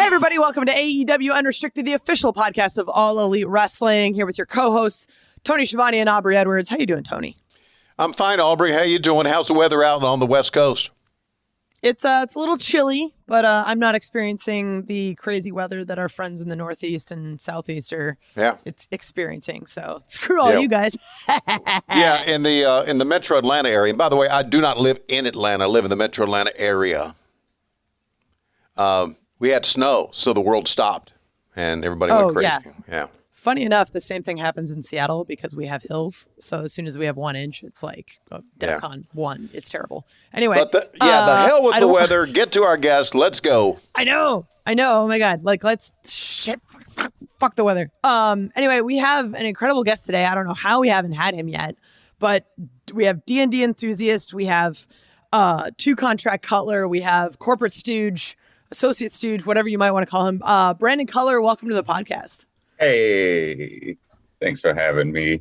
Everybody, welcome to AEW Unrestricted, the official podcast of All Elite Wrestling. Here with your co-hosts, Tony Schiavone and Aubrey Edwards. How you doing, Tony? I'm fine, Aubrey. How you doing? How's the weather out on the West Coast? It's a little chilly, but I'm not experiencing the crazy weather that our friends in the Northeast and Southeast are experiencing. So screw all you guys. Yeah, in the Metro Atlanta area. And by the way, I do not live in Atlanta. I live in the Metro Atlanta area. We had snow, so the world stopped, and everybody went crazy. Yeah. Funny enough, the same thing happens in Seattle because we have hills. So as soon as we have 1 inch, it's like DEFCON 1. It's terrible. Anyway. But the hell with the weather. Get to our guest. Let's go. I know. Oh my God. Like, fuck the weather. Anyway, we have an incredible guest today. I don't know how we haven't had him yet, but we have D&D enthusiast. We have Two Contract Cutler. We have Corporate Stooge. Associate Stooge, whatever you might want to call him. Brandon Cutler, welcome to the podcast. Hey, thanks for having me.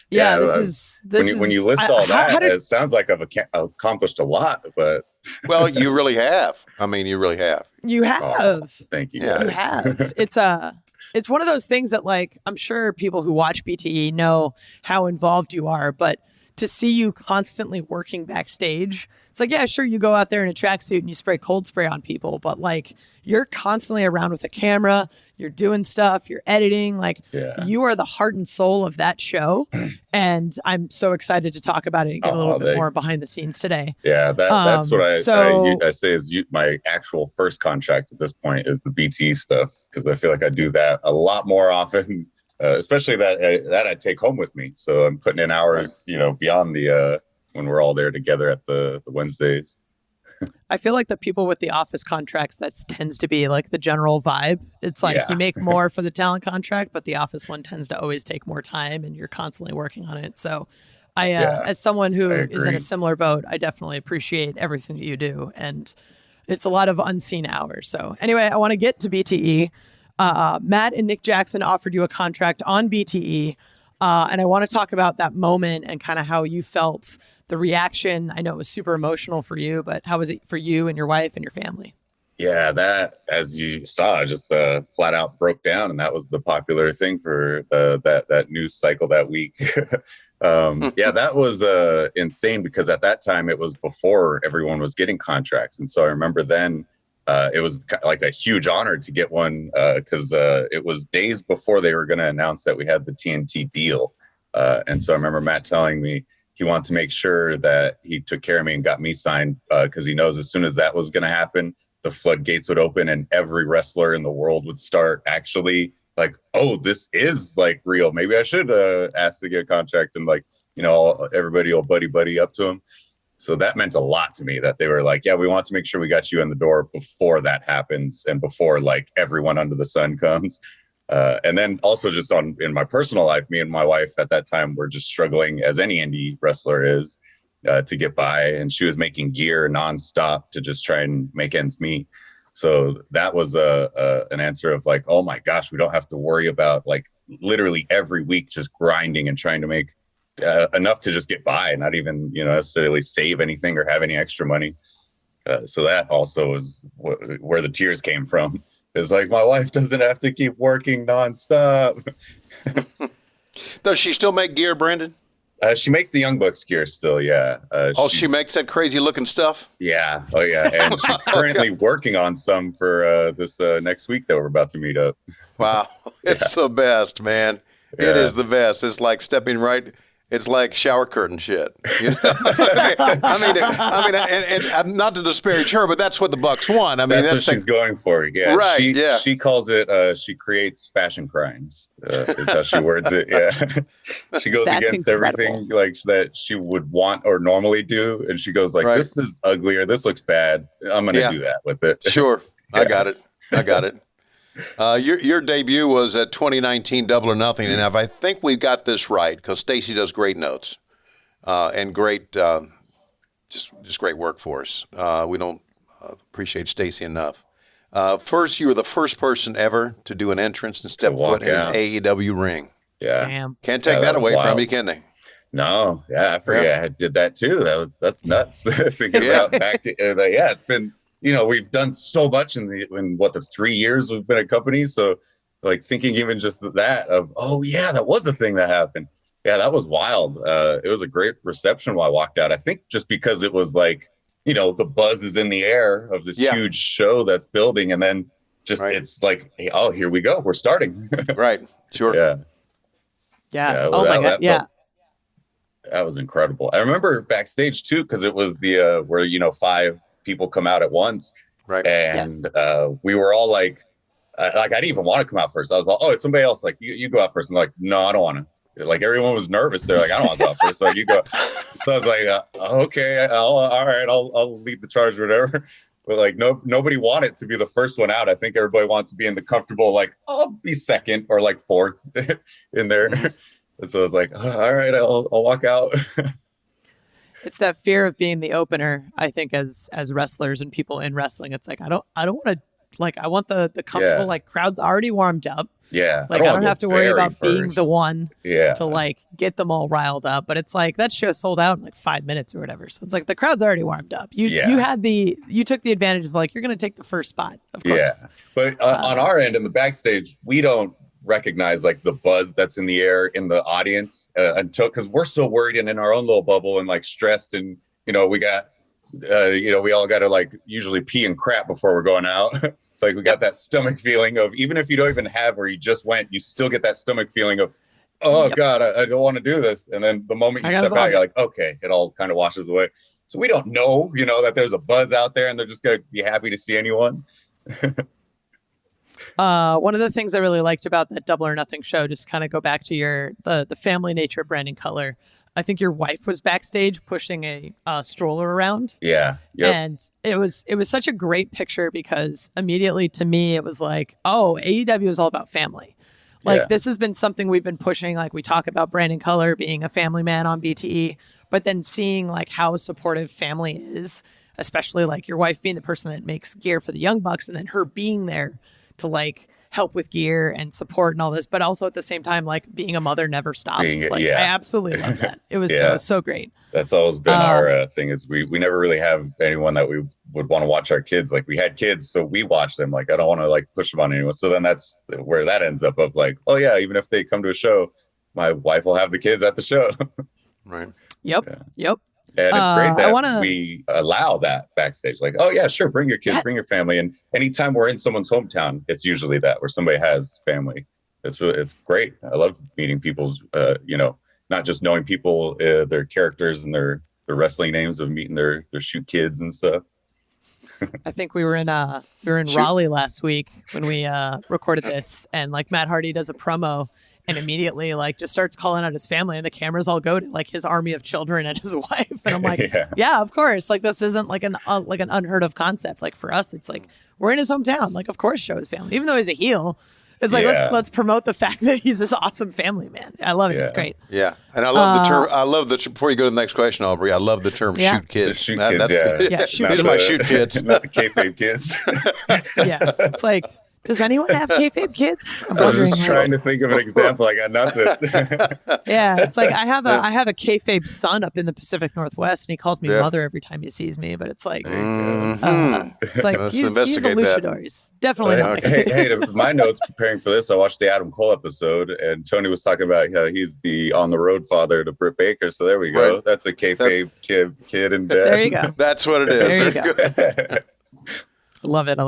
This is when you list all that, it sounds like I've accomplished a lot, but well, you really have. I mean, you really have. You have. Oh, thank you. You have. It's one of those things that, like, I'm sure people who watch BTE know how involved you are, but to see you constantly working backstage, it's like, yeah, sure, you go out there in a tracksuit and you spray cold spray on people, but like, you're constantly around with a camera, you're doing stuff, you're editing, like, you are the heart and soul of that show. And I'm so excited to talk about it and get a little bit more behind the scenes today. Yeah, that's what I say is my actual first contract at this point is the BTE stuff, because I feel like I do that a lot more often. Especially that I take home with me. So I'm putting in hours, beyond the when we're all there together at the Wednesdays. I feel like the people with the office contracts, that tends to be like the general vibe. It's like you make more for the talent contract, but the office one tends to always take more time and you're constantly working on it. So as someone who is in a similar boat, I definitely appreciate everything that you do. And it's a lot of unseen hours. So anyway, I want to get to BTE. Matt and Nick Jackson offered you a contract on BTE, and I want to talk about that moment and kind of how you felt, the reaction. I know it was super emotional for you, but how was it for you and your wife and your family? Yeah, that, as you saw, just flat out broke down, and that was the popular thing for that news cycle that week. That was insane, because at that time it was before everyone was getting contracts, and so I remember then. It was like a huge honor to get one, because it was days before they were going to announce that we had the TNT deal. And so I remember Matt telling me he wanted to make sure that he took care of me and got me signed, because he knows as soon as that was going to happen, the floodgates would open and every wrestler in the world would start actually like, oh, this is like real. Maybe I should ask to get a contract, and like, everybody will buddy up to him. So that meant a lot to me, that they were like, yeah, we want to make sure we got you in the door before that happens and before like everyone under the sun comes. And then also just in my personal life, me and my wife at that time were just struggling, as any indie wrestler is, to get by. And she was making gear nonstop to just try and make ends meet. So that was an answer of like, oh my gosh, we don't have to worry about like literally every week just grinding and trying to make enough to just get by, not even necessarily save anything or have any extra money. So that also is where the tears came from. It's like, my wife doesn't have to keep working nonstop. Does she still make gear, Brandon? She makes the Young Bucks gear still, yeah. She makes that crazy looking stuff? Yeah. Oh yeah. And she's currently working on some for this next week that we're about to meet up. Wow. It's the best, man. Yeah. It is the best. It's like stepping right. It's like shower curtain shit. I mean, not to disparage her, but that's what the Bucks want. I mean, that's what she's going for. Yeah, right. She calls it. She creates fashion crimes. Is how she words it. Yeah, she goes against everything like that she would want or normally do, and she goes like, "This is ugly, or this looks bad. I'm going to do that with it." Sure, I got it. Your debut was at 2019 Double or Nothing, and I think we got this right, because Stacy does great notes and great, just great work for us. We don't appreciate Stacy enough. First, you were the first person ever to do an entrance and step foot in an AEW ring. Yeah. Damn. Can't take that away from you, can they? No. Yeah, I forget I did that too. That's nuts. Thinking about back to, it's been, we've done so much in the 3 years we've been a company. So like thinking even just that of, that was the thing that happened. Yeah, that was wild. It was a great reception when I walked out. I think just because it was like, the buzz is in the air of this huge show that's building. And then just it's like, hey, here we go. We're starting. Right. Sure. Yeah. Yeah. Oh my God. Yeah. That was incredible. I remember backstage too, because it was the where 5 people come out at once. Right. And we were all like I didn't even want to come out first. I was like, it's somebody else. Like you go out first. And like, no, I don't want to. Like everyone was nervous. They're like, I don't want to go out first. Like you go. So I was like, okay, all right, I'll lead the charge or whatever. But like nobody wanted to be the first one out. I think everybody wants to be in the comfortable, like I'll be second or like fourth in there. And so I was like, all right, I'll walk out. It's that fear of being the opener, I think, as wrestlers and people in wrestling. It's like I don't want to, like, I want the comfortable, like, crowd's already warmed up. Yeah. Like I don't have to worry about being the one to like get them all riled up. But it's like that show sold out in like 5 minutes or whatever. So it's like the crowd's already warmed up. You took the advantage of like, you're going to take the first spot, of course. Yeah. But on our end in the backstage, we don't recognize like the buzz that's in the air in the audience because we're so worried and in our own little bubble and like stressed. And, we got, we all got to like usually pee and crap before we're going out. Like we got that stomach feeling of, even if you don't even have where you just went, you still get that stomach feeling of, God, I don't want to do this. And then the moment you step out, you're like, okay, it all kind of washes away. So we don't know, that there's a buzz out there and they're just going to be happy to see anyone. One of the things I really liked about that Double or Nothing show, just kind of go back to the family nature of Brandon Cutler. I think your wife was backstage pushing a stroller around. Yeah. Yep. And it was such a great picture because immediately to me, it was like, AEW is all about family. Like this has been something we've been pushing. Like we talk about Brandon Cutler being a family man on BTE, but then seeing like how supportive family is, especially like your wife being the person that makes gear for the Young Bucks and then her being there to like help with gear and support and all this, but also at the same time, like being a mother never stops. I absolutely love that. It was so great. That's always been our thing is we never really have anyone that we would want to watch our kids. Like we had kids, so we watch them. Like I don't want to like push them on anyone. So then that's where that ends up of like, even if they come to a show, my wife will have the kids at the show. Right. Yep. And it's great that we allow that backstage. Like, sure, bring your kids, bring your family. And anytime we're in someone's hometown, it's usually that where somebody has family. It's great. I love meeting people's, not just knowing people, their characters and their wrestling names, of meeting their shoot kids and stuff. I think we were in Raleigh last week when we recorded this, and like Matt Hardy does a promo. And immediately, like, just starts calling out his family, and the cameras all go to like his army of children and his wife. And I'm like, yeah, of course. Like, this isn't like an unheard of concept. Like for us, it's like we're in his hometown. Like, of course, show his family, even though he's a heel. It's like let's promote the fact that he's this awesome family man. I love it. It's great. Yeah, and I love the term. I love the before you go to the next question, Aubrey. I love the term shoot kids. Shoot kids. These are my shoot kids, not the kayfabe kids. It's like. Does anyone have kayfabe kids? I was just trying to think of an example. I got nothing. It's like I have a kayfabe son up in the Pacific Northwest, and he calls me mother every time he sees me. But it's like, it's like he's a luchador. He's definitely not. Hey, my notes preparing for this, I watched the Adam Cole episode, and Tony was talking about how he's the on the road father to Britt Baker. So there we go. Right. That's a kayfabe kid and dad. There you go. That's what it is. There you go. I love it.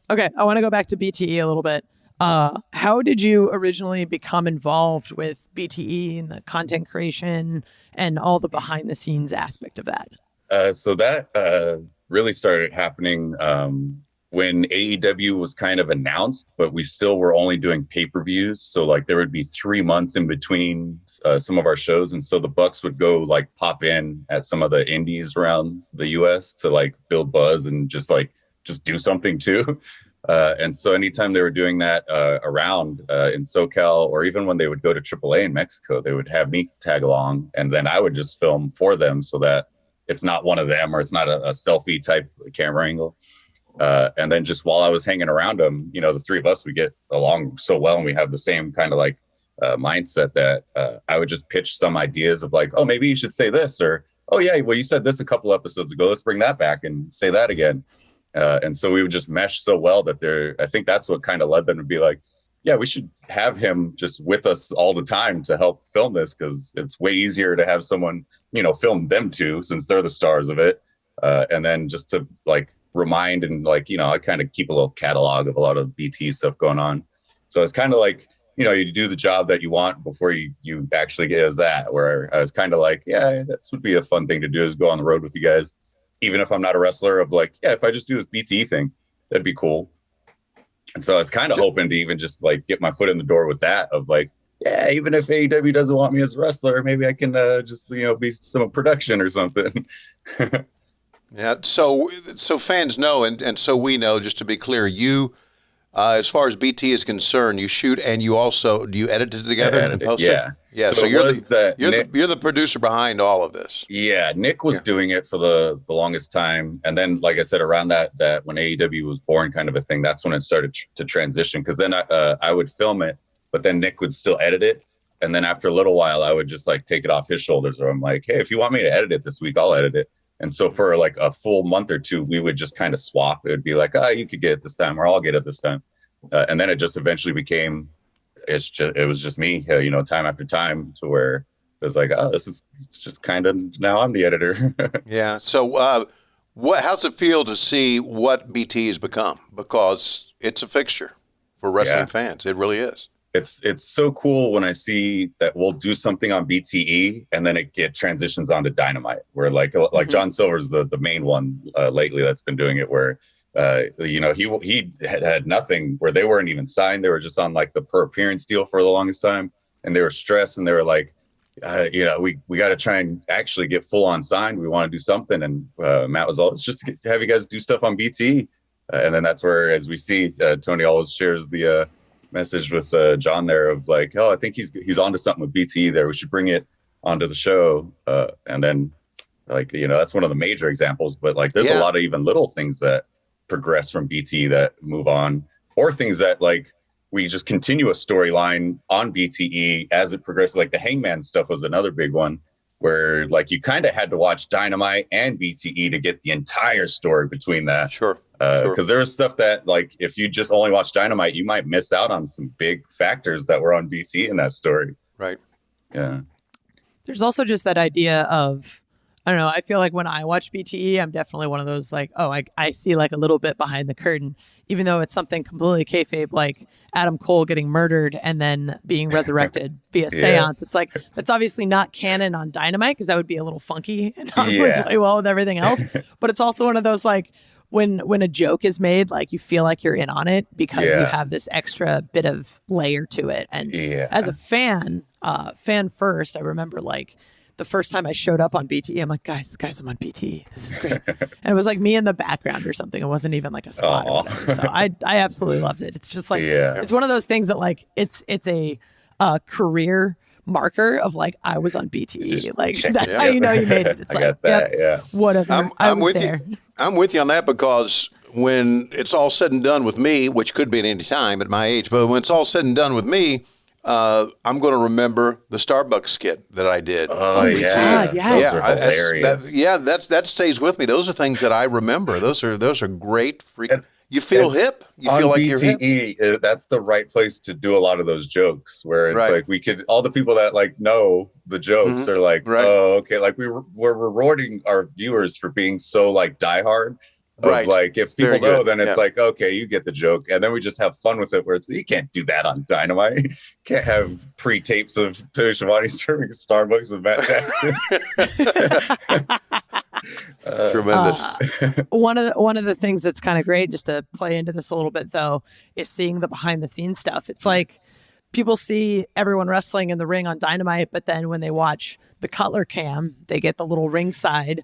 Okay, I want to go back to BTE a little bit. How did you originally become involved with BTE and the content creation and all the behind the scenes aspect of that? So that really started happening when AEW was kind of announced, but we still were only doing pay-per-views. So like there would be 3 months in between some of our shows. And so the Bucks would go like pop in at some of the indies around the US to like build buzz and just do something too. And so anytime they were doing that around in SoCal, or even when they would go to AAA in Mexico, they would have me tag along, and then I would just film for them so that it's not one of them or it's not a selfie type camera angle. And then just while I was hanging around him, the three of us, we get along so well and we have the same kind of like mindset that I would just pitch some ideas of like, oh, maybe you should say this, or, oh yeah, well, you said this a couple episodes ago. Let's bring that back and say that again. And so we would just mesh so well that I think that's what kind of led them to be like, yeah, we should have him just with us all the time to help film this, because it's way easier to have someone, film them too, since they're the stars of it. And then just to like remind and like, I kind of keep a little catalog of a lot of BT stuff going on. So it's kind of like, you do the job that you want before you actually get as that, where I was kind of like, yeah, this would be a fun thing to do, is go on the road with you guys. Even if I'm not a wrestler, of like, yeah, if I just do this BT thing, that'd be cool. And so I was kind of hoping to even just like get my foot in the door with that, of like, yeah, even if AEW doesn't want me as a wrestler, maybe I can just, be some production or something. Yeah. So fans know, and so we know, just to be clear, you, as far as BT is concerned, you shoot and you also, do you edit it together and post it? Yeah. Yeah. So you're the producer behind all of this. Yeah. Nick was doing it for the longest time. And then, like I said, around that when AEW was born kind of a thing, that's when it started to transition. Cause then I would film it, but then Nick would still edit it. And then after a little while, I would just like take it off his shoulders, or I'm like, hey, if you want me to edit it this week, I'll edit it. And so for like a full month or two, we would just kind of swap. It would be like, you could get it this time, or I'll get it this time. And then it just eventually became, it was just me, time after time, to where it was like, it's just kind of, now I'm the editor. Yeah. So how's it feel to see what BT has become? Because it's a fixture for wrestling fans. It really is. It's so cool when I see that we'll do something on BTE and then it transitions onto Dynamite, where like John Silver's the main one lately that's been doing it, where he had nothing, where they weren't even signed. They were just on like the per appearance deal for the longest time, and they were stressed and they were like, we got to try and actually get full on signed. We want to do something. And Matt was all, it's just to have you guys do stuff on BT. And then that's where, as we see, Tony always shares the message with John there of like, oh, I think he's onto something with BT there. We should bring it onto the show. And then like, that's one of the major examples, but like there's a lot of even little things that progress from BT that move on, or things that like we just continue a storyline on BTE as it progresses. Like the Hangman stuff was another big one, where like you kind of had to watch Dynamite and BTE to get the entire story between that. Sure. Because there was stuff that like if you just only watch Dynamite, you might miss out on some big factors that were on BTE in that story. Right. Yeah. There's also just that idea of, I don't know, I feel like when I watch BTE, I'm definitely one of those like, I see like a little bit behind the curtain, even though it's something completely kayfabe, like Adam Cole getting murdered and then being resurrected via seance. It's like, that's obviously not canon on Dynamite, because that would be a little funky and not really play well with everything else. But it's also one of those like, when a joke is made, like you feel like you're in on it because you have this extra bit of layer to it. And as a fan first, I remember like, the first time I showed up on BTE, I'm like, guys, I'm on BTE. This is great. And it was like me in the background or something. It wasn't even like a spot or whatever. So I absolutely loved it. It's just like, it's one of those things that like, it's a career marker of like, I was on BTE. Like that's how you know you made it. It's like, whatever. I'm with you. I'm with you on that, because when it's all said and done with me, which could be at any time at my age, but when it's all said and done with me, I'm going to remember the Starbucks skit that I did. Oh, yeah. That stays with me. Those are things that I remember. Those are great. You feel hip. You feel like BTE, you're hip. That's the right place to do a lot of those jokes, where it's like we could, all the people that like know the jokes are like, oh, okay. Like we're rewarding our viewers for being so like diehard. Like if people know, then it's like, okay, you get the joke. And then we just have fun with it, where it's, you can't do that on Dynamite. You can't have pre-tapes of Tony Schiavone serving Starbucks with Matt Jackson. Tremendous. One of the things that's kind of great, just to play into this a little bit though, is seeing the behind the scenes stuff. It's like people see everyone wrestling in the ring on Dynamite, but then when they watch the Cutler Cam, they get the little ringside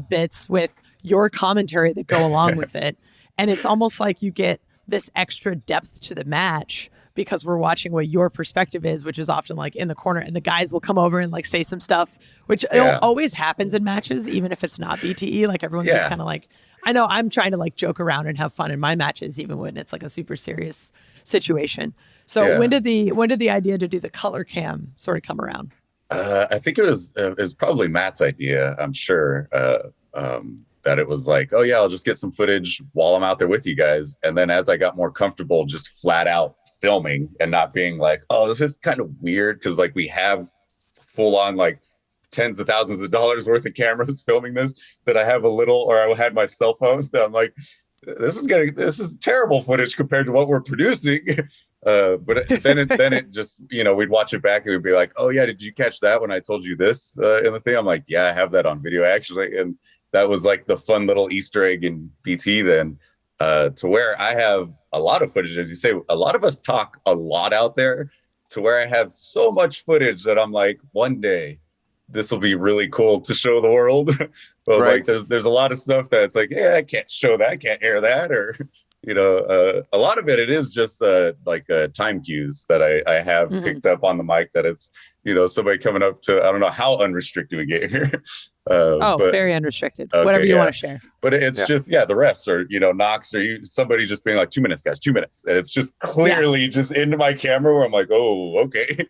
bits with your commentary that go along with it. And it's almost like you get this extra depth to the match because we're watching what your perspective is, which is often like in the corner, and the guys will come over and like say some stuff, which always happens in matches, even if it's not BTE. Like everyone's just kind of like, I know I'm trying to like joke around and have fun in my matches, even when it's like a super serious situation. So when did the idea to do the Cutler Cam sort of come around? I think it was probably Matt's idea. I'm sure that it was like, oh yeah, I'll just get some footage while I'm out there with you guys. And then as I got more comfortable, just flat out filming and not being like, oh, this is kind of weird, because like we have full on like tens of thousands of dollars worth of cameras filming this, that I have a little, or I had my cell phone. I'm like, this is terrible footage compared to what we're producing. But then it just, we'd watch it back and we'd be like, oh yeah, did you catch that when I told you this in the thing? I'm like, yeah, I have that on video actually. And that was like the fun little Easter egg in BT then, to where I have a lot of footage. As you say, a lot of us talk a lot out there, to where I have so much footage that I'm like, one day this will be really cool to show the world. But like there's a lot of stuff that's like, yeah, I can't show that, I can't air that, or a lot of it is just like time cues that I have picked up on the mic, that it's somebody coming up to, I don't know how unrestricted we get here. Very unrestricted. Okay, whatever you want to share. But it's just the refs, or Knox, or somebody just being like, 2 minutes, guys, 2 minutes, and it's just clearly just into my camera where I'm like, oh, okay.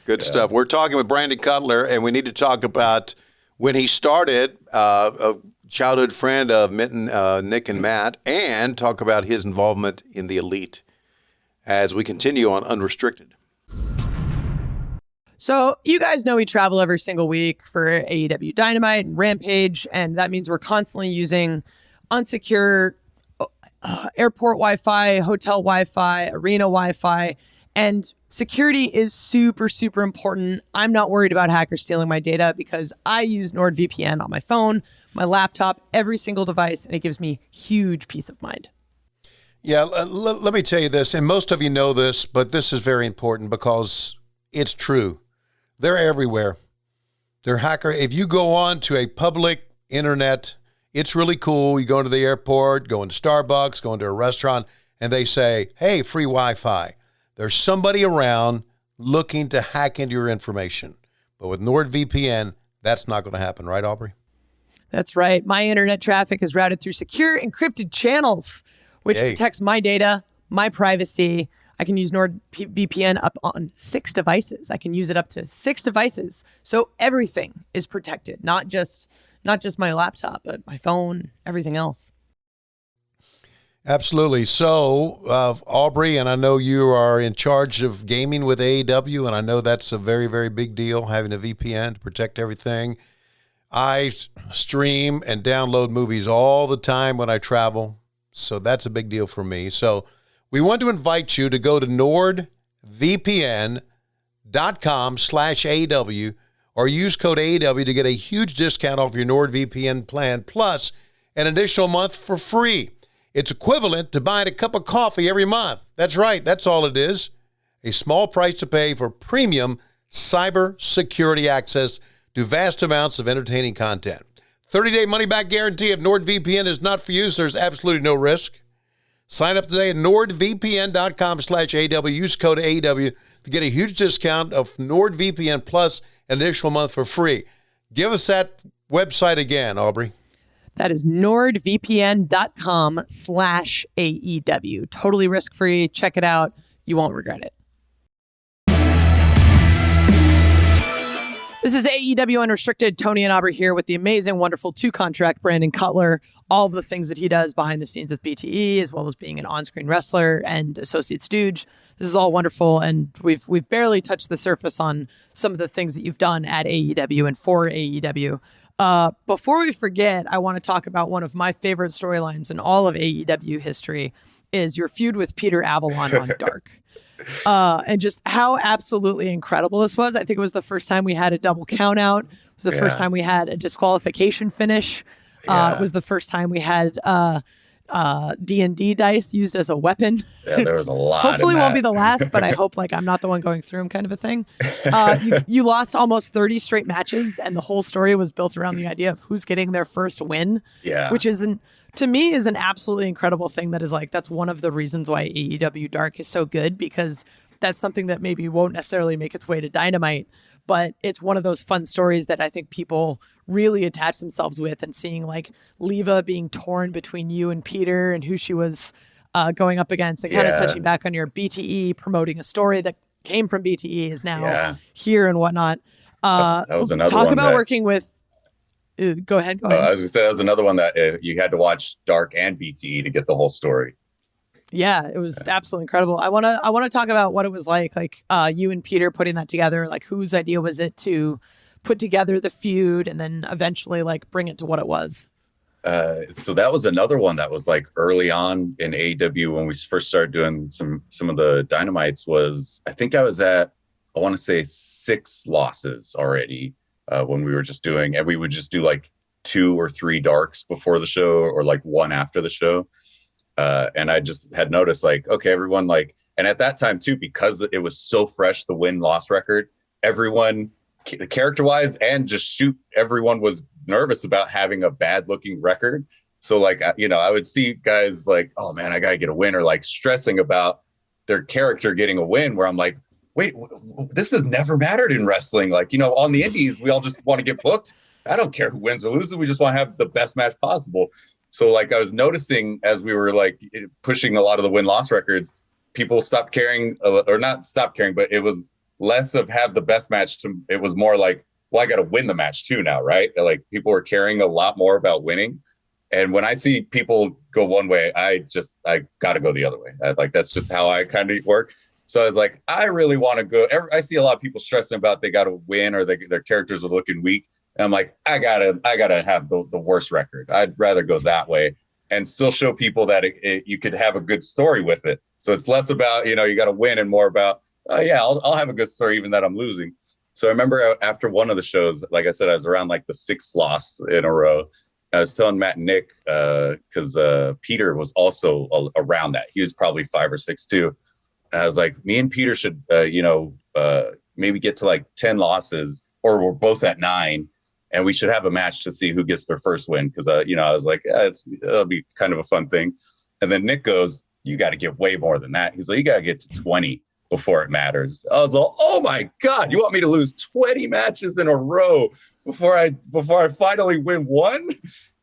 Good stuff. We're talking with Brandon Cutler, and we need to talk about when he started, a childhood friend of Minton, Nick, and Matt, and talk about his involvement in the Elite as we continue on Unrestricted. So you guys know we travel every single week for AEW Dynamite and Rampage, and that means we're constantly using unsecure airport Wi-Fi, hotel Wi-Fi, arena Wi-Fi, and security is super, super important. I'm not worried about hackers stealing my data because I use NordVPN on my phone, my laptop, every single device, and it gives me huge peace of mind. Yeah, let me tell you this, and most of you know this, but this is very important because it's true. They're everywhere. They're hacker. If you go on to a public internet, it's really cool. You go into the airport, go into Starbucks, go into a restaurant, and they say, hey, free Wi-Fi. There's somebody around looking to hack into your information. But with NordVPN, that's not going to happen, right, Aubrey? That's right. My internet traffic is routed through secure encrypted channels, which protects my data, my privacy. I can use NordVPN up on 6 devices. I can use it up to 6 devices. So everything is protected, not just my laptop, but my phone, everything else. Absolutely. So, Aubrey, and I know you are in charge of gaming with AEW, and I know that's a very, very big deal, having a VPN to protect everything. I stream and download movies all the time when I travel, so that's a big deal for me. So we want to invite you to go to NordVPN.com/AEW or use code AEW to get a huge discount off your NordVPN plan, plus an additional month for free. It's equivalent to buying a cup of coffee every month. That's right. That's all it is. A small price to pay for premium cyber security access to vast amounts of entertaining content. 30-day money-back guarantee. If NordVPN is not for you, so there's absolutely no risk. Sign up today at NordVPN.com/AEW. Use code AEW to get a huge discount of NordVPN plus an additional month for free. Give us that website again, Aubrey. That is NordVPN.com/AEW. Totally risk-free. Check it out. You won't regret it. This is AEW Unrestricted. Tony and Aubrey here with the amazing, wonderful Two Contract Brandon Cutler. All of the things that he does behind the scenes with BTE, as well as being an on-screen wrestler and associate stooge. This is all wonderful, and we've barely touched the surface on some of the things that you've done at AEW and for AEW. Before we forget, I want to talk about one of my favorite storylines in all of AEW history is your feud with Peter Avalon on Dark. And just how absolutely incredible this was. I think it was the first time we had a double count out. It was the first time we had a disqualification finish. It was the first time we had D&D dice used as a weapon. Yeah, there was a lot. Hopefully won't be the last, but I hope I'm not the one going through them, kind of a thing. You lost almost 30 straight matches, and the whole story was built around the idea of who's getting their first win, which is to me is an absolutely incredible thing that is like, that's one of the reasons why AEW Dark is so good, because that's something that maybe won't necessarily make its way to Dynamite, but it's one of those fun stories that I think people really attach themselves with, and seeing like Leva being torn between you and Peter and who she was going up against, and kind of touching back on your BTE, promoting a story that came from BTE is now here and whatnot. That was another talk one about working with. Go ahead. I was gonna say that was another one that you had to watch Dark and BTE to get the whole story. Yeah, it was absolutely incredible. I wanna talk about what it was like you and Peter putting that together. Like, whose idea was it to put together the feud and then eventually like bring it to what it was? So that was another one that was like early on in AEW when we first started doing some of the Dynamites. Was I think I was at, I want to say 6 losses already when we were just doing, and we would just do like 2 or 3 darks before the show, or like 1 after the show. And I just had noticed like, okay, everyone like, and at that time too, because it was so fresh, the win-loss record, everyone character wise and just shoot, everyone was nervous about having a bad looking record. So like, I would see guys like, oh man, I gotta get a win, or like stressing about their character getting a win, where I'm like, wait, this has never mattered in wrestling. Like, on the indies, we all just want to get booked. I don't care who wins or loses. We just want to have the best match possible. So like I was noticing as we were like pushing a lot of the win-loss records, people stopped caring, or not stopped caring, but it was less of have the best match it was more like, well, I got to win the match too now, right? Like people are caring a lot more about winning. And when I see people go one way, I got to go the other way. That's just how I kind of work. So I was like, I really want to go. I see a lot of people stressing about they got to win, or their characters are looking weak. And I'm like, I gotta have the worst record. I'd rather go that way and still show people that you could have a good story with it. So it's less about, you got to win, and more about, I'll have a good story even that I'm losing. So I remember after one of the shows, like I said, I was around like the 6th loss in a row. I was telling Matt and Nick, because Peter was also around that. He was probably 5 or 6 too. And I was like, me and Peter should, maybe get to like 10 losses, or we're both at 9. And we should have a match to see who gets their first win. Because, I was like, it'll be kind of a fun thing. And then Nick goes, you got to get way more than that. He's like, you got to get to 20 before it matters. I was like, oh my God, you want me to lose 20 matches in a row before I finally win one?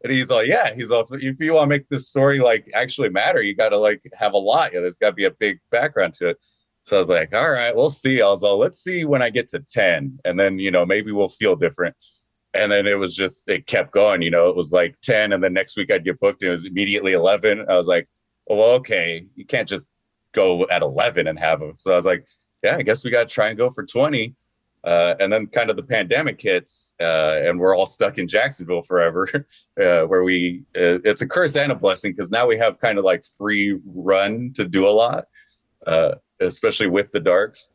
And he's like, yeah. He's like, if you want to make this story like actually matter, you got to like have a lot. There's got to be a big background to it. So I was like, all right, we'll see. I was like, let's see when I get to 10. And then, maybe we'll feel different. And then it kept going, it was like 10. And then next week I'd get booked and it was immediately 11. I was like, oh, well, okay, you can't just go at 11 and have them. So I was like, yeah, I guess we got to try and go for 20. And then kind of the pandemic hits and we're all stuck in Jacksonville forever, where it's a curse and a blessing, because now we have kind of like free run to do a lot, especially with the darks.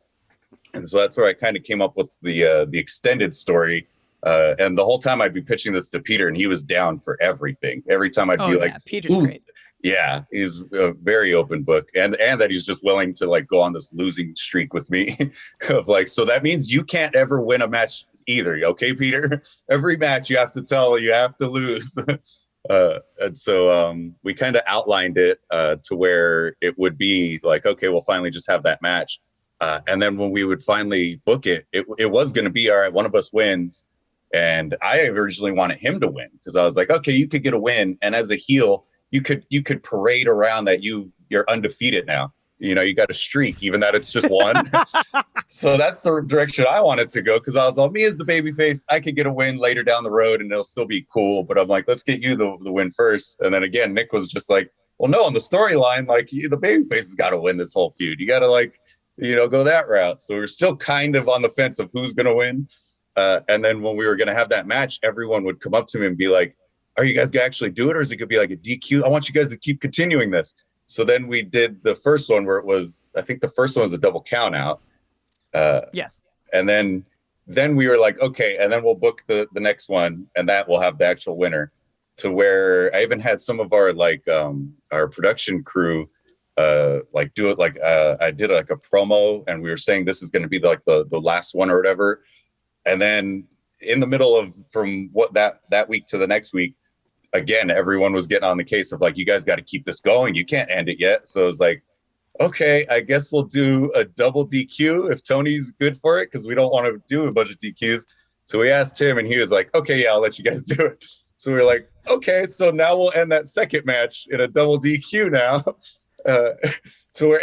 And so that's where I kind of came up with the extended story. And the whole time I'd be pitching this to Peter, and he was down for everything. Every time I'd be like, Peter's great. Yeah, he's a very open book, and that he's just willing to like go on this losing streak with me of like, so that means you can't ever win a match either. Okay, Peter, every match you have to lose. And so we kind of outlined it to where it would be like, okay, we'll finally just have that match. And then when we would finally book it was going to be, all right, one of us wins. And I originally wanted him to win, because I was like, okay, you could get a win. And as a heel, you could parade around that you're undefeated now. You got a streak, even that it's just one. So that's the direction I wanted to go, because I was like, me as the babyface, I could get a win later down the road and it'll still be cool. But I'm like, let's get you the win first. And then again, Nick was just like, well, no, on the storyline, like the babyface has got to win this whole feud. You got to go that route. So we're still kind of on the fence of who's going to win. And then when we were going to have that match, everyone would come up to me and be like, are you guys going to actually do it? Or is it going to be like a DQ? I want you guys to keep continuing this. So then we did the first one where I think the first one was a double count out. Yes. And then we were like, okay, and then we'll book the next one, and that will have the actual winner, to where I even had some of our our production crew do it. I did like a promo, and we were saying this is going to be like the last one or whatever. And then in the middle of from what that week to the next week, again, everyone was getting on the case of like, you guys got to keep this going. You can't end it yet. So it was like, okay, I guess we'll do a double DQ if Tony's good for it, because we don't want to do a bunch of DQs. So we asked him, and he was like, okay, yeah, I'll let you guys do it. So we were like, okay, so now we'll end that second match in a double DQ now. So where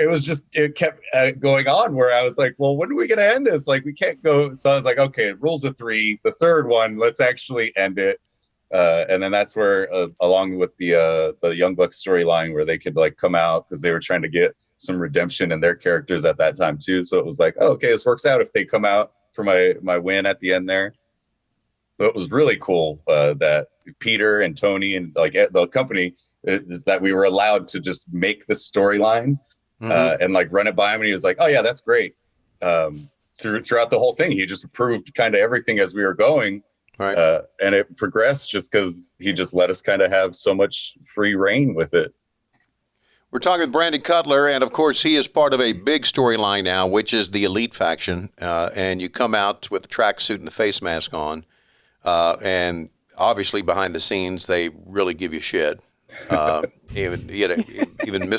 it kept going on, where I was like, well, when are we going to end this? Like, we can't go. So I was like, okay, rules of three. The third one, let's actually end it. And then that's where, along with the Young Bucks storyline, where they could like come out because they were trying to get some redemption in their characters at that time too. So it was like, oh, okay, this works out if they come out for my win at the end there. But it was really cool that Peter and Tony and like the company is that we were allowed to just make the storyline and like run it by him. And he was like, oh yeah, that's great. Throughout the whole thing, he just approved kind of everything as we were going. Right. And it progressed just because he just let us kind of have so much free reign with it. We're talking with Brandon Cutler, and of course, he is part of a big storyline now, which is the Elite faction. And you come out with the tracksuit and the face mask on, and obviously behind the scenes, they really give you shit. Even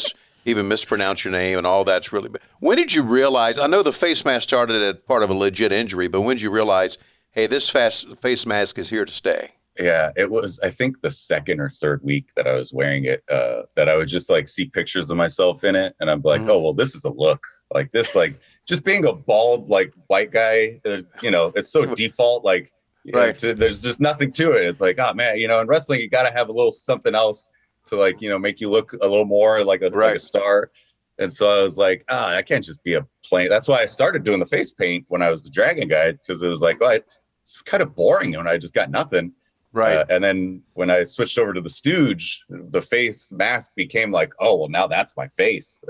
mispronounce your name and all that's really. When did you realize? I know the face mask started at part of a legit injury, but when did you realize, hey, this face mask is here to stay? Yeah, it was, I think, the second or third week that I was wearing it, that I would just like see pictures of myself in it. And I'm like, oh, well, this is a look like this, like just being a bald, like white guy, it's so default, like, right. There's just nothing to it. It's like, oh man, in wrestling, you got to have a little something else to like, make you look a little more like a star. And so I was like, I can't just be a plain. That's why I started doing the face paint when I was the Dragon guy, because it was like, it's kind of boring when I just got nothing. Right. And then when I switched over to the Stooge, the face mask became like, oh, well, now that's my face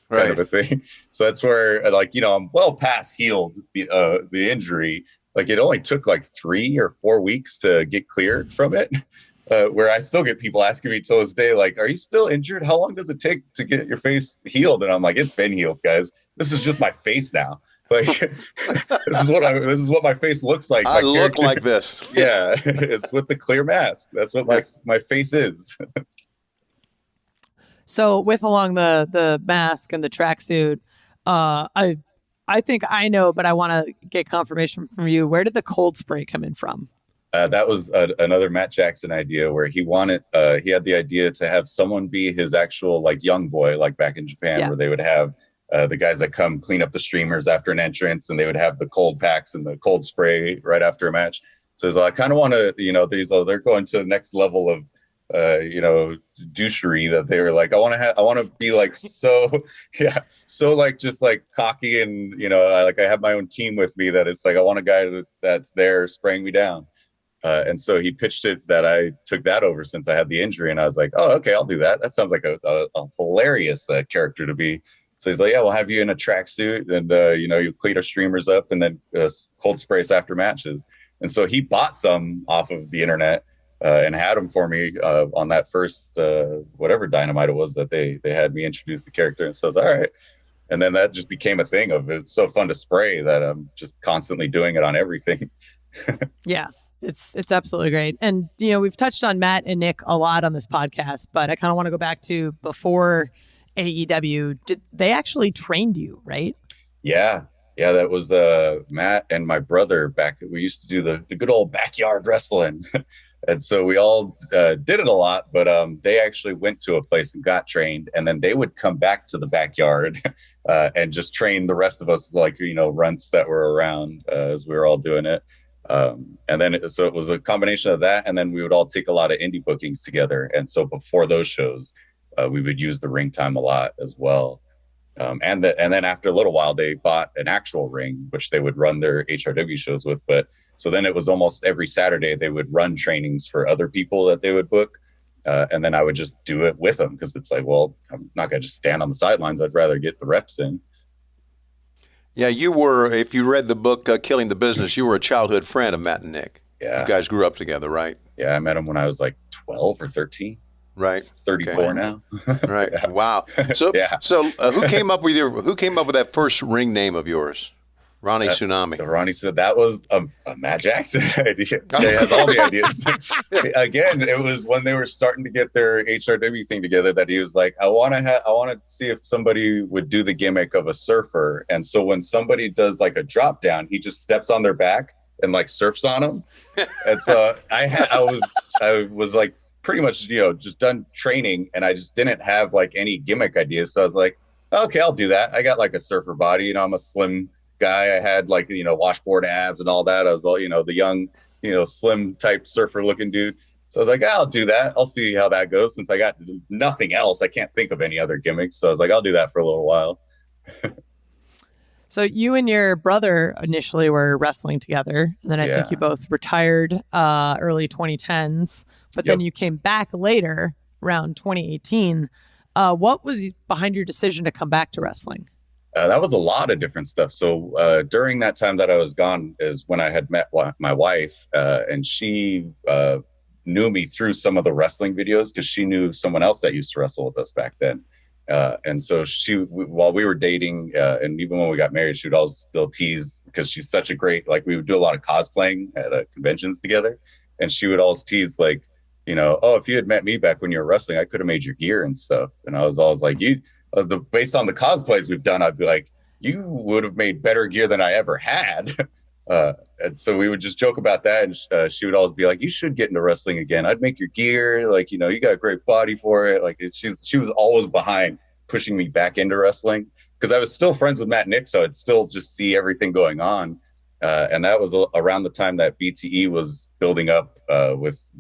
kind of a thing. So that's where, like, I'm well past healed the injury. Like, it only took like 3 or 4 weeks to get cleared from it, where I still get people asking me till this day, like, are you still injured? How long does it take to get your face healed? And I'm like, it's been healed, guys. This is just my face now. Like, this is what my face looks like. I look like this. Yeah, it's with the clear mask. That's what my face is. So with along the mask and the tracksuit, I think I know, but I want to get confirmation from you. Where did the cold spray come in from? That was another Matt Jackson idea, where he had the idea to have someone be his actual like young boy, like back in Japan, where they would have the guys that come clean up the streamers after an entrance, and they would have the cold packs and the cold spray right after a match. So I kind of want to, they're going to the next level of, douchery, that they were like, I want to be like, so like, just like cocky. And, I have my own team with me that it's like, I want a guy that's there spraying me down. And so he pitched it that I took that over since I had the injury. And I was like, oh, okay, I'll do that. That sounds like a hilarious character to be. So he's like, yeah, we'll have you in a tracksuit, and, you clean our streamers up, and then cold sprays after matches. And so he bought some off of the internet and had them for me on that first, whatever Dynamite it was that they had me introduce the character. And so I was all right. And then that just became a thing of, it's so fun to spray that I'm just constantly doing it on everything. Yeah, it's absolutely great. And, we've touched on Matt and Nick a lot on this podcast, but I kind of want to go back to before AEW. They actually trained you, right? Yeah, that was Matt and my brother back. We used to do the good old backyard wrestling. And so we all did it a lot, but they actually went to a place and got trained, and then they would come back to the backyard and just train the rest of us, like, runts that were around as we were all doing it. And then so it was a combination of that, and then we would all take a lot of indie bookings together. And so before those shows, we would use the ring time a lot as well. And then after a little while, they bought an actual ring, which they would run their HRW shows with. But so then it was almost every Saturday they would run trainings for other people that they would book. And then I would just do it with them, because it's like, well, I'm not going to just stand on the sidelines. I'd rather get the reps in. Yeah, you were, if you read the book, Killing the Business, you were a childhood friend of Matt and Nick. Yeah. You guys grew up together, right? Yeah, I met him when I was like 12 or 13. Right. 34 now. Right. Yeah. Wow. So, who came up with that first ring name of yours? Ronnie Tsunami. The Ronnie said that was a Matt Jackson idea. They has all the ideas. Again, it was when they were starting to get their HRW thing together that he was like, I want to see if somebody would do the gimmick of a surfer. And so when somebody does like a drop down, he just steps on their back and like surfs on them. And so I was like pretty much, just done training, and I just didn't have like any gimmick ideas. So I was like, okay, I'll do that. I got like a surfer body, I'm a slim guy. I had like, washboard abs and all that. I was all, the young, slim type surfer looking dude. So I was like, I'll do that. I'll see how that goes. Since I got nothing else, I can't think of any other gimmicks. So I was like, I'll do that for a little while. So you and your brother initially were wrestling together, and then I think you both retired early 2010s, but then you came back later around 2018. What was behind your decision to come back to wrestling? That was a lot of different stuff. So during that time that I was gone is when I had met my wife, and she knew me through some of the wrestling videos because she knew someone else that used to wrestle with us back then. And so while we were dating, and even when we got married, she would always still tease, because she's such a great, like, we would do a lot of cosplaying at conventions together. And she would always tease, like, oh, if you had met me back when you were wrestling, I could have made your gear and stuff. And I was always like, based on the cosplays we've done, I'd be like, you would have made better gear than I ever had. And so we would just joke about that. And she would always be like, you should get into wrestling again. I'd make your gear. Like, you got a great body for it. Like, she was always behind pushing me back into wrestling, because I was still friends with Matt Nick. So I'd still just see everything going on. And that was around the time that BTE was building up with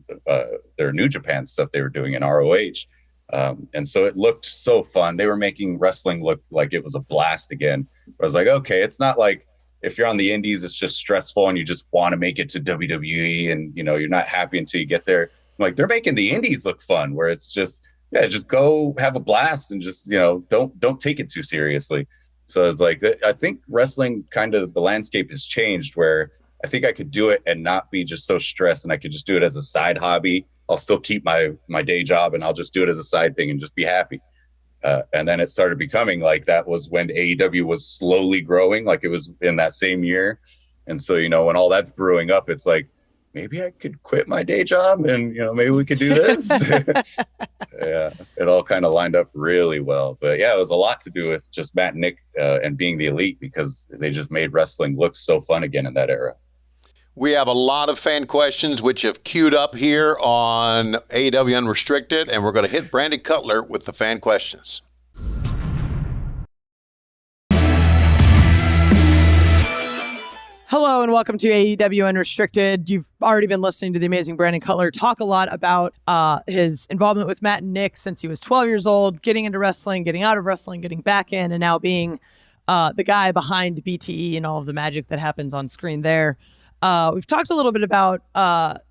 their New Japan stuff they were doing in ROH. And so it looked so fun. They were making wrestling look like it was a blast again. I was like, okay, it's not like if you're on the indies, it's just stressful and you just want to make it to WWE and, you're not happy until you get there. Like, they're making the indies look fun, where it's just, just go have a blast and just, don't take it too seriously. So it's like, I think wrestling, kind of the landscape has changed, where I think I could do it and not be just so stressed, and I could just do it as a side hobby. I'll still keep my day job, and I'll just do it as a side thing and just be happy. And then it started becoming like, that was when AEW was slowly growing, like it was in that same year. And so, when all that's brewing up, it's like, maybe I could quit my day job and, maybe we could do this. Yeah, it all kind of lined up really well. But yeah, it was a lot to do with just Matt and Nick and being the Elite, because they just made wrestling look so fun again in that era. We have a lot of fan questions, which have queued up here on AEW Unrestricted, and we're going to hit Brandon Cutler with the fan questions. Hello and welcome to AEW Unrestricted. You've already been listening to the amazing Brandon Cutler talk a lot about his involvement with Matt and Nick since he was 12 years old, getting into wrestling, getting out of wrestling, getting back in, and now being the guy behind BTE and all of the magic that happens on screen there. We've talked a little bit about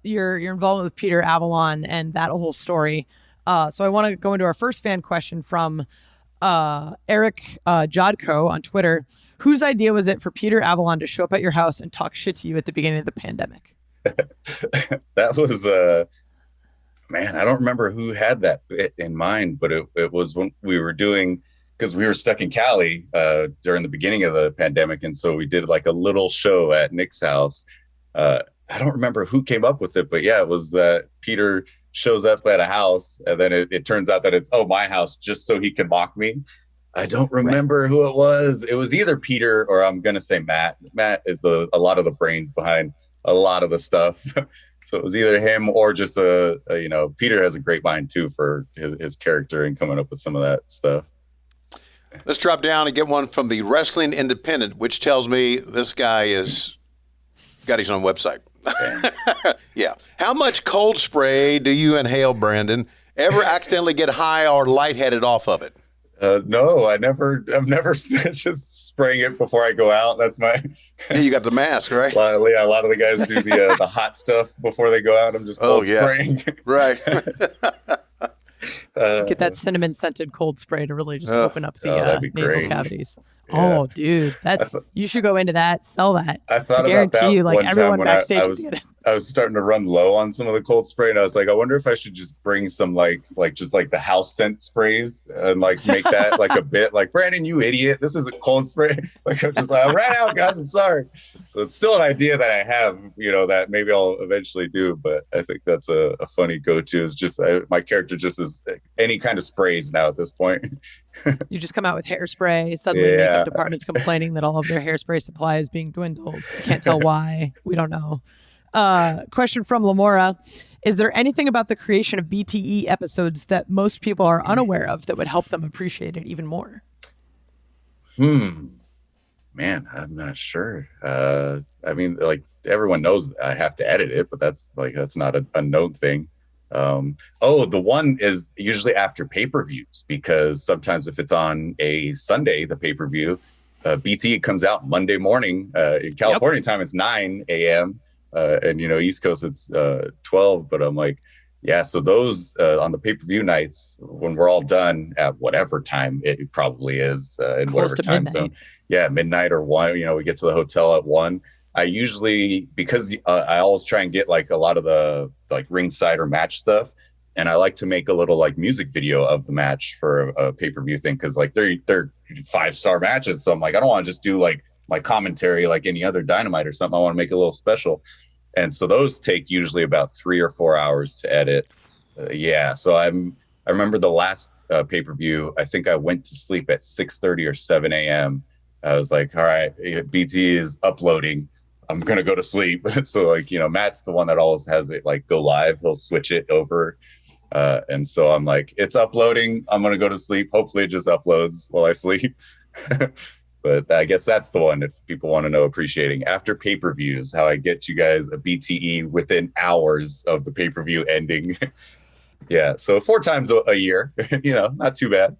your involvement with Peter Avalon and that whole story. So I want to go into our first fan question from Eric Jodko on Twitter. Whose idea was it for Peter Avalon to show up at your house and talk shit to you at the beginning of the pandemic? That was, man, I don't remember who had that bit in mind, but it was when we were doing, because we were stuck in Cali during the beginning of the pandemic. And so we did like a little show at Nick's house. I don't remember who came up with it, but yeah, it was that Peter shows up at a house, and then it turns out that it's, my house, just so he can mock me. I don't remember who it was. It was either Peter or I'm going to say Matt. Matt is a lot of the brains behind a lot of the stuff. So it was either him or just Peter has a great mind too for his character and coming up with some of that stuff. Let's drop down and get one from the Wrestling Independent, which tells me this guy is got his own website. Yeah. How much cold spray do you inhale, Brandon? Ever accidentally get high or lightheaded off of it? No, I'm never just spraying it before I go out. That's my. Yeah, you got the mask, right? A lot of the guys do the hot stuff before they go out. I'm just cold spraying. Right. Get that cinnamon scented cold spray to really just open up the nasal cavities. Yeah. Oh, dude, you should go into that, sell that. I thought guarantee about that you, like one everyone time when backstage. I was starting to run low on some of the cold spray, and I was like, I wonder if I should just bring some like just like the house scent sprays and like make that like a bit like, Brandon, you idiot, this is a cold spray. Like I'm just like, I ran out, guys, I'm sorry. So it's still an idea that I have, that maybe I'll eventually do, but I think that's a funny go-to. Is just my character just is any kind of sprays now at this point. You just come out with hairspray. Suddenly, makeup department's complaining that all of their hairspray supply is being dwindled. You can't tell why. We don't know. Question from Lamora. Is there anything about the creation of BTE episodes that most people are unaware of that would help them appreciate it even more? Man, I'm not sure. I mean, like everyone knows I have to edit it, but that's not a known thing. The one is usually after pay-per-views, because sometimes if it's on a Sunday, the pay-per-view, BT comes out Monday morning. In California time, it's 9 a.m. And East Coast it's 12. But I'm like, so those on the pay-per-view nights when we're all done at whatever time it probably is in close whatever to time midnight. zone. Midnight or 1. We get to the hotel at 1. I usually, because I always try and get like a lot of the like ringside or match stuff, and I like to make a little like music video of the match for a pay-per-view thing, because like they're 5-star matches, so I'm like, I don't want to just do like my commentary like any other Dynamite or something. I want to make it a little special, and so those take usually about 3 or 4 hours to edit. So I remember the last pay-per-view. I think I went to sleep at 6:30 or 7 a.m. I was like, all right, BT is uploading. I'm going to go to sleep. So like, Matt's the one that always has it like go live. He'll switch it over. And so I'm like, it's uploading. I'm going to go to sleep. Hopefully it just uploads while I sleep. But I guess that's the one if people want to know appreciating after pay-per-views, how I get you guys a BTE within hours of the pay-per-view ending. So 4 times a year, not too bad.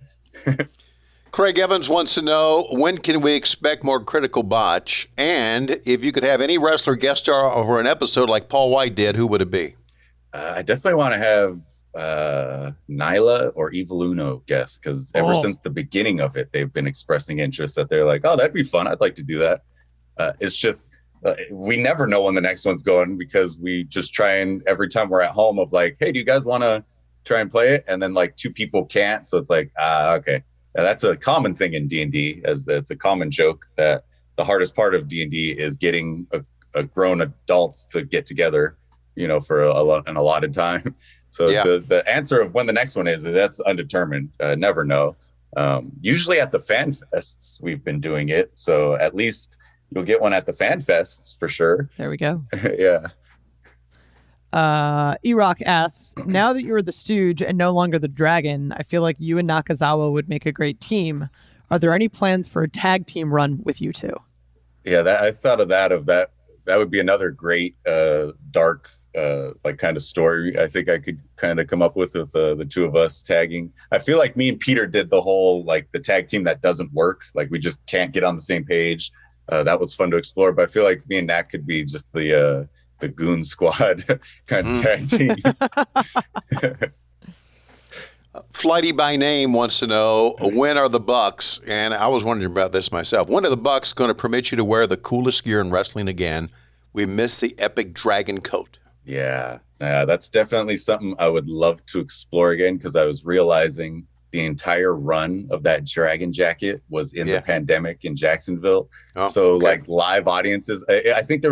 Craig Evans wants to know, when can we expect more Critical Botch? And if you could have any wrestler guest star over an episode like Paul White did, who would it be? I definitely want to have Nyla or Evil Uno guest, because ever since the beginning of it, they've been expressing interest that they're like, oh, that'd be fun. I'd like to do that. It's just we never know when the next one's going, because we just try and every time we're at home of like, hey, do you guys want to try and play it? And then like 2 people can't. So it's like, okay. And that's a common thing in D&D, as it's a common joke that the hardest part of D&D is getting a grown adults to get together, for an allotted time. So the answer of when the next one is, that's undetermined. Never know. Usually at the fan fests, we've been doing it. So at least you'll get one at the fan fests for sure. There we go. Yeah. E-Rock asks, now that you're the Stooge and no longer the Dragon, I feel like you and Nakazawa would make a great team. Are there any plans for a tag team run with you two? Yeah, I thought of that. That would be another great dark like kind of story I think I could kind of come up with the two of us tagging. I feel like me and Peter did the whole like the tag team that doesn't work. Like we just can't get on the same page. That was fun to explore, but I feel like me and Nat could be just the Goon Squad kind of tag team. Flighty by Name wants to know, when are the Bucks, and I was wondering about this myself, when are the Bucks going to permit you to wear the coolest gear in wrestling again? We miss the epic dragon coat. Yeah, that's definitely something I would love to explore again, because I was realizing the entire run of that dragon jacket was in the pandemic in Jacksonville. Like live audiences, I think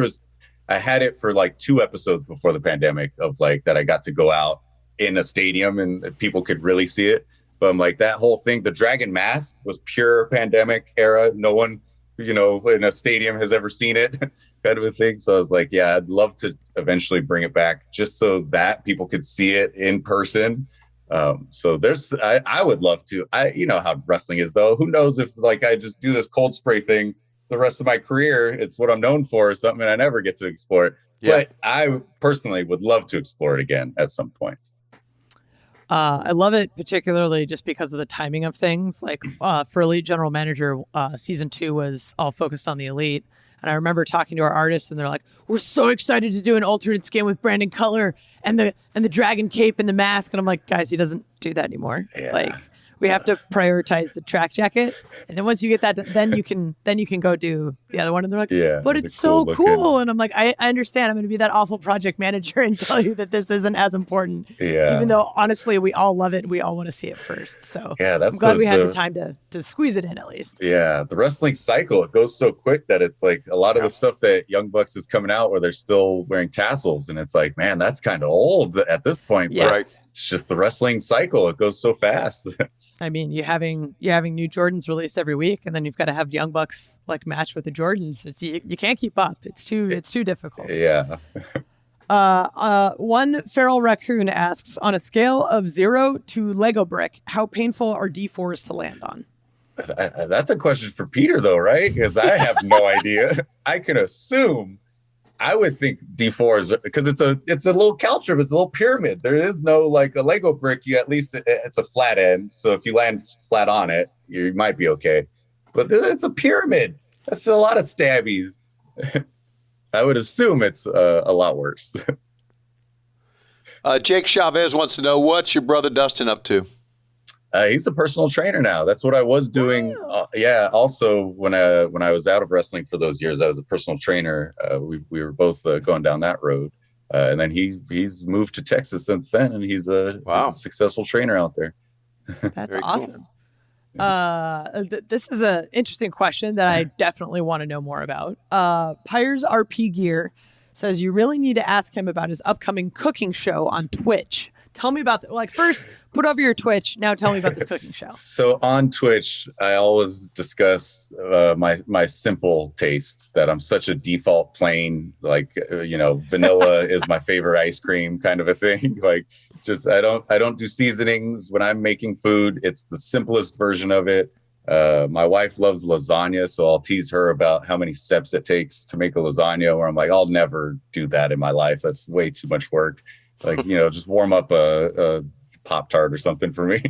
I had it for like 2 episodes before the pandemic of like that I got to go out in a stadium and people could really see it. But I'm like, that whole thing, the dragon mask was pure pandemic era. No one, in a stadium has ever seen it kind of a thing. So I was like, yeah, I'd love to eventually bring it back just so that people could see it in person. So I would love to. You know how wrestling is though. Who knows if like I just do this cold spray thing the rest of my career, it's what I'm known for or something, and I never get to explore it. Yeah. But I personally would love to explore it again at some point. I love it, particularly just because of the timing of things. Like for Elite General Manager, season 2 was all focused on the Elite. And I remember talking to our artists, and they're like, "We're so excited to do an alternate skin with Brandon Cutler and the dragon cape and the mask." And I'm like, "Guys, he doesn't do that anymore. Like, we have to prioritize the track jacket, and then once you get that, then you can go do the other one." And they're like, "But it's so cool." And I'm like, I understand. I'm going to be that awful project manager and tell you that this isn't as important. Yeah. Even though honestly, we all love it and we all want to see it first. So that's I'm glad we had the time to squeeze it in at least. Yeah, the wrestling cycle, it goes so quick that it's like a lot of the stuff that Young Bucks is coming out where they're still wearing tassels, and it's like, man, that's kind of old at this point. Yeah. But it's just the wrestling cycle. It goes so fast. I mean, you're having new Jordans released every week, and then you've got to have Young Bucks like match with the Jordans. You can't keep up. It's too difficult. Yeah. One feral raccoon asks, on a scale of 0 to Lego brick, how painful are D4s to land on? That's a question for Peter, though, right? Because I have no idea. I can assume. I would think D4 is because it's a little caltrip. It's a little pyramid. There is no like a Lego brick. You at least it's a flat end. So if you land flat on it, you might be okay. But it's a pyramid. That's a lot of stabbies. I would assume it's a lot worse. Jake Chavez wants to know, what's your brother Dustin up to? He's a personal trainer now. That's what I was doing. Also, when I was out of wrestling for those years, I was a personal trainer. We were both going down that road. And then he's moved to Texas since then, and he's a successful trainer out there. That's awesome. Cool. This is an interesting question that I definitely want to know more about. Pyres RP Gear says you really need to ask him about his upcoming cooking show on Twitch. Tell me about first put over your Twitch. Now tell me about this cooking show. So on Twitch, I always discuss my simple tastes, that I'm such a default plain, vanilla is my favorite ice cream kind of a thing. Like, just I don't do seasonings when I'm making food. It's the simplest version of it. My wife loves lasagna, so I'll tease her about how many steps it takes to make a lasagna, where I'm like, I'll never do that in my life. That's way too much work. Like, just warm up a Pop-Tart or something for me.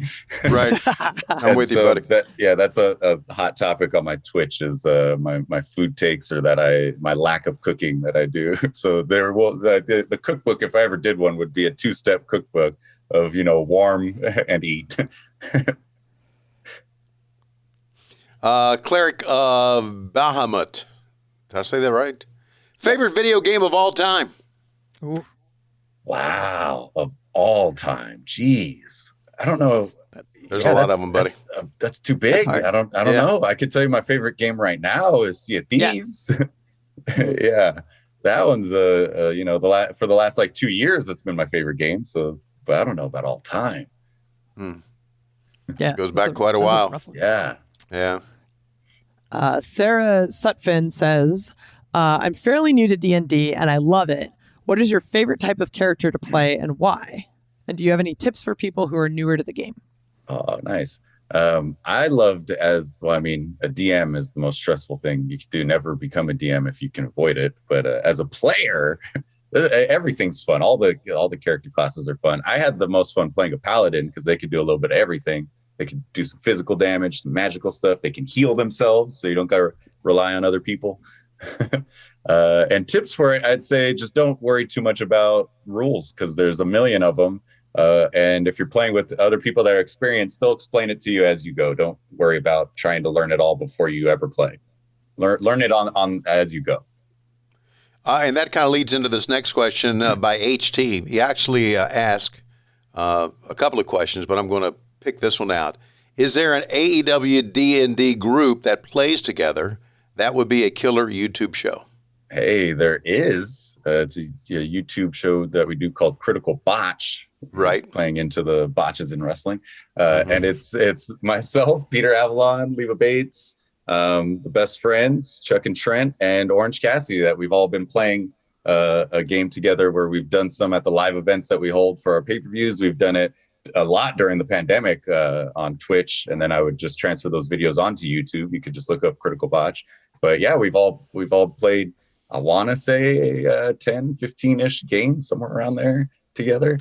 Right. I'm with you, buddy. That's a hot topic on my Twitch, is my food takes, or my lack of cooking that I do. So the cookbook, if I ever did one, would be a 2-step cookbook of, warm and eat. Cleric of Bahamut. Did I say that right? Favorite video game of all time? Ooh. Wow, of all time. Jeez. I don't know. There's a lot of them, buddy. That's too big. I don't know. I could tell you my favorite game right now is Sea of Thieves. Yes. Yeah. That one's for the last 2 years, that's been my favorite game. So, but I don't know about all time. Yeah. Goes back quite a while. Yeah. Yeah. Sarah Sutphin says, I'm fairly new to D&D and I love it. What is your favorite type of character to play and why? And do you have any tips for people who are newer to the game? Oh, nice. I loved a DM is the most stressful thing you can do. Never become a DM if you can avoid it. But as a player, everything's fun. All the character classes are fun. I had the most fun playing a paladin because they could do a little bit of everything. They can do some physical damage, some magical stuff. They can heal themselves, so you don't got to rely on other people. And tips for it, I'd say just don't worry too much about rules, because there's a million of them. And if you're playing with other people that are experienced, they'll explain it to you as you go. Don't worry about trying to learn it all before you ever play. Learn it on as you go. And that kind of leads into this next question by HT. He actually asked a couple of questions, but I'm going to pick this one out. Is there an AEW D&D group that plays together? That would be a killer YouTube show. Hey, there is. It's a YouTube show that we do called Critical Botch. Right. Playing into the botches in wrestling. And it's myself, Peter Avalon, Leva Bates, the best friends, Chuck and Trent, and Orange Cassidy, that we've all been playing a game together, where we've done some at the live events that we hold for our pay-per-views. We've done it a lot during the pandemic on Twitch, and then I would just transfer those videos onto YouTube. You could just look up Critical Botch. But yeah, we've all played, I want to say 10, 15-ish games, somewhere around there together.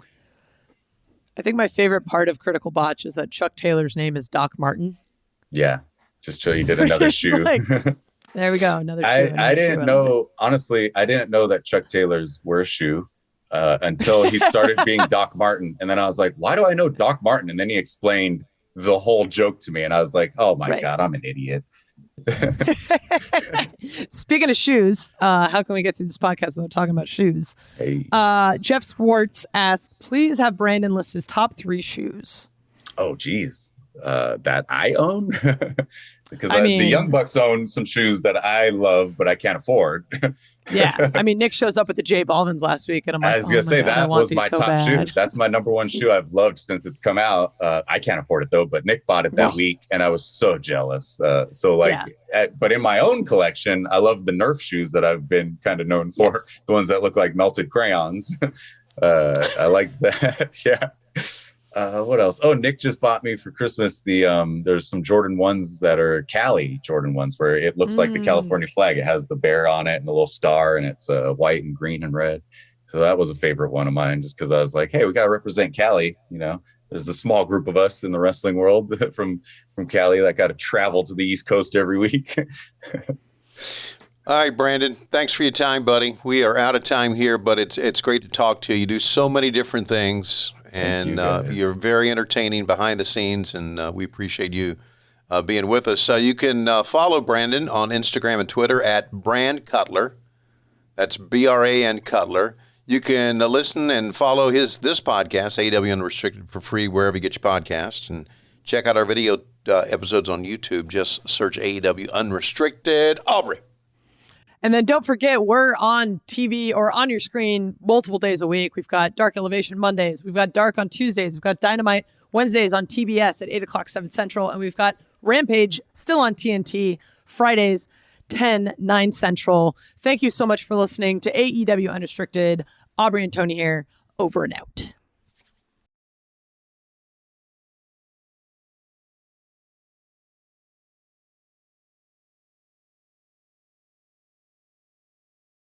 I think my favorite part of Critical Botch is that Chuck Taylor's name is Doc Martin. Yeah, just so you did another shoe. There we go. Another shoe. I didn't know, honestly, I didn't know that Chuck Taylors were a shoe until he started being Doc Martin. And then I was like, why do I know Doc Martin? And then he explained the whole joke to me. And I was like, oh my God, I'm an idiot. Speaking of shoes, how can we get through this podcast without talking about shoes? Hey. Jeff Swartz asked, please have Brandon list his top 3 shoes. Oh, geez. That I own? Because the Young Bucks own some shoes that I love, but I can't afford. Yeah. I mean, Nick shows up with the J Balvins last week, and I'm like, I was going to say, that was my top shoe. That's my number one shoe I've loved since it's come out. I can't afford it, though, but Nick bought it that week, and I was so jealous. But in my own collection, I love the Nerf shoes that I've been kind of known for, the ones that look like melted crayons. I like that. Yeah. What else? Oh, Nick just bought me for Christmas there's some Jordan 1s that are Cali Jordan 1s where it looks like the California flag. It has the bear on it and a little star, and it's white and green and red. So that was a favorite one of mine, just because I was like, hey, we got to represent Cali. You know, there's a small group of us in the wrestling world from Cali that got to travel to the East Coast every week. All right, Brandon, thanks for your time, buddy. We are out of time here, but it's great to talk to you. You do so many different things, and you're very entertaining behind the scenes, and we appreciate you being with us. So you can follow Brandon on Instagram and Twitter at Brand Cutler. That's BRAN Cutler. You can listen and follow this podcast, AEW Unrestricted, for free wherever you get your podcasts, and check out our video episodes on YouTube. Just search AEW Unrestricted. Aubrey. And then don't forget, we're on TV or on your screen multiple days a week. We've got Dark Elevation Mondays. We've got Dark on Tuesdays. We've got Dynamite Wednesdays on TBS at 8 o'clock, 7 Central. And we've got Rampage still on TNT Fridays, 10, 9 Central. Thank you so much for listening to AEW Unrestricted. Aubrey and Tony here. Over and out.